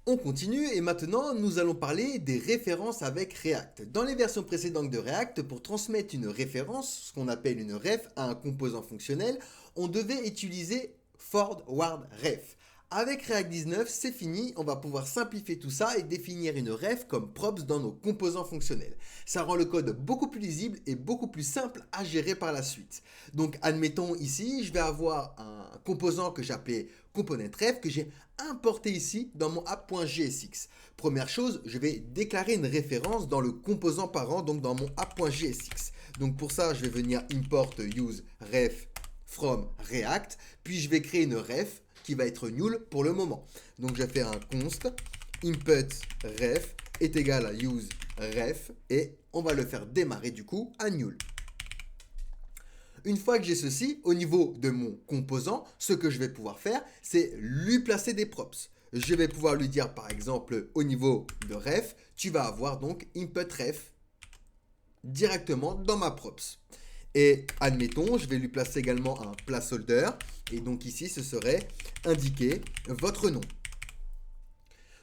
On continue et maintenant nous allons parler des références avec React. Dans les versions précédentes de React, pour transmettre une référence, ce qu'on appelle une ref, à un composant fonctionnel, on devait utiliser forward ref. Avec React 19, c'est fini, on va pouvoir simplifier tout ça et définir une ref comme props dans nos composants fonctionnels. Ça rend le code beaucoup plus lisible et beaucoup plus simple à gérer par la suite. Donc admettons ici, je vais avoir un composant que j'appelais componentRef que j'ai importé ici dans mon app.jsx. Première chose, je vais déclarer une référence dans le composant parent, donc dans mon app.jsx. Donc pour ça, je vais venir import use ref from React, puis je vais créer une ref qui va être null pour le moment. Donc je vais faire un const input ref est égal à use ref et on va le faire démarrer du coup à null. Une fois que j'ai ceci, au niveau de mon composant, ce que je vais pouvoir faire, c'est lui placer des props. Je vais pouvoir lui dire par exemple au niveau de ref, tu vas avoir donc input ref directement dans ma props. Et admettons, je vais lui placer également un placeholder. Et donc ici, ce serait indiquer votre nom.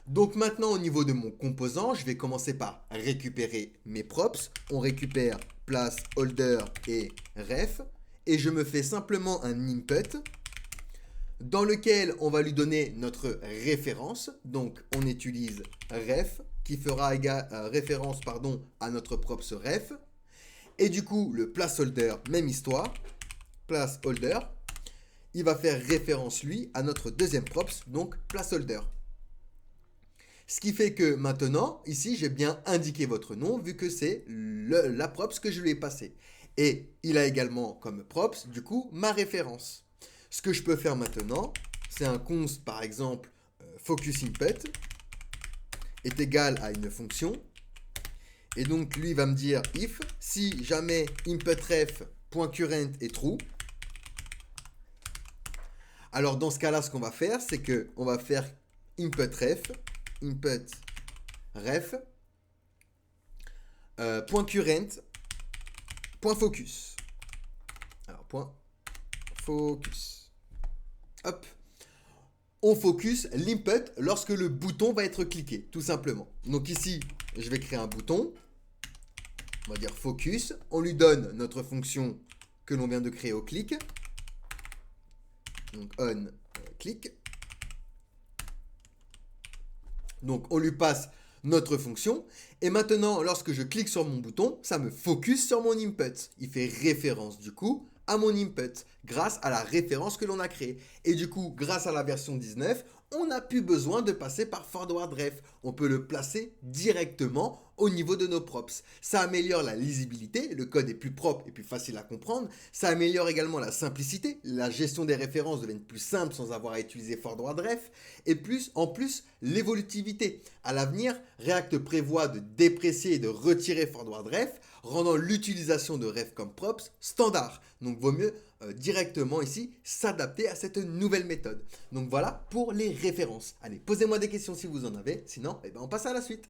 Donc maintenant, au niveau de mon composant, je vais commencer par récupérer mes props. On récupère placeholder et ref. Et je me fais simplement un input dans lequel on va lui donner notre référence. Donc on utilise ref qui fera référence à notre props ref. Et du coup, le placeholder, même histoire. Placeholder, il va faire référence, lui, à notre deuxième props, donc placeholder. Ce qui fait que maintenant, ici, j'ai bien indiqué votre nom, vu que c'est la props que je lui ai passée. Et il a également comme props, du coup, ma référence. Ce que je peux faire maintenant, c'est un const, par exemple, focus input est égal à une fonction. Et donc, lui va me dire if, si jamais inputRef.current est true, alors dans ce cas-là, ce qu'on va faire, c'est qu'on va faire inputRef, .current, .focus. Alors, .focus. Hop. On focus l'input lorsque le bouton va être cliqué, tout simplement. Donc ici, je vais créer un bouton. On va dire focus. On lui donne notre fonction que l'on vient de créer au clic. Donc on click. Donc on lui passe notre fonction. Et maintenant, lorsque je clique sur mon bouton, ça me focus sur mon input. Il fait référence du coup à mon input grâce à la référence que l'on a créée. Et du coup, grâce à la version 19, on n'a plus besoin de passer par forward ref. On peut le placer directement au niveau de nos props. Ça améliore la lisibilité, le code est plus propre et plus facile à comprendre. Ça améliore également la simplicité, la gestion des références devient plus simple sans avoir à utiliser forward ref. Et en plus, l'évolutivité. À l'avenir, React prévoit de déprécier et de retirer forward ref, rendant l'utilisation de ref comme props standard. Donc vaut mieux directement ici s'adapter à cette nouvelle méthode. Donc voilà pour les références. Allez, posez-moi des questions si vous en avez, sinon on passe à la suite.